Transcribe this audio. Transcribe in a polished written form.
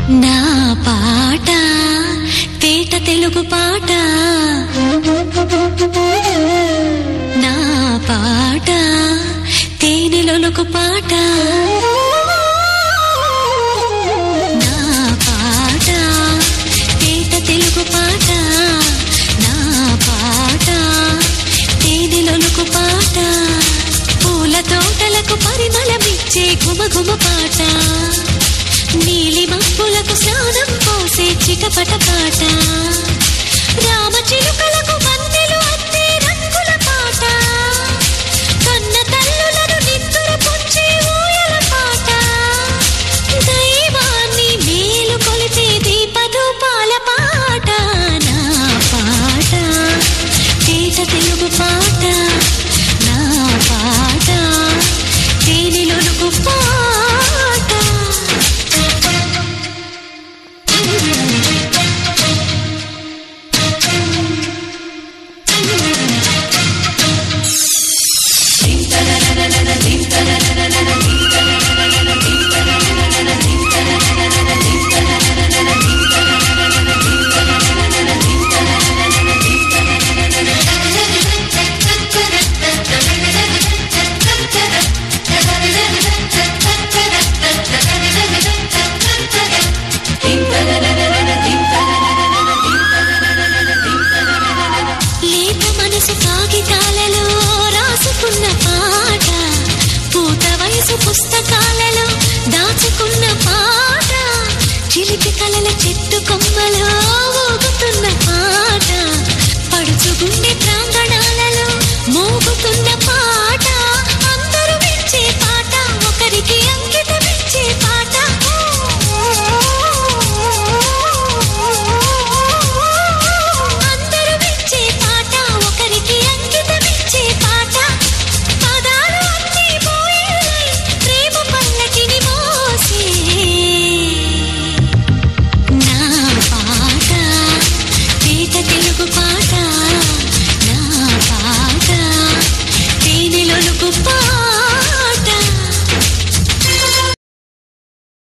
నా పాట తేట తెలుగు పాట, నా పాట తేనెలొలుకు పాట, నా పాట తేట తెలుగు పాట, నా పాట తేనెలొలుకు పాట, పూల తోటలకు పరిమళమిచ్చే ఘుమఘుమ పాట, నీలి మబ్బులకు స్నానం పోసే చిటపట పాట, రామచిలుకలకు మన్నెలు అద్దే రంగుల పాట, కన్న తల్లులను నిద్దుర పుంచే ఊయల పాట, దైవాన్ని మేలు కొలిచే దీపధూపాల పాట, నా పాట తేట తెలుగు పాట, నా పాట తేనెలొలుకు పాట. లేత మనసు కాగితాలలో రాసుకున్న పాట, పూత వయసు పుస్తకాలలో దాచుకున్న పాట, చిలిపి కలల చెట్టు కొమ్మలో ఊగుతున్న పాట, పడుచు గుండె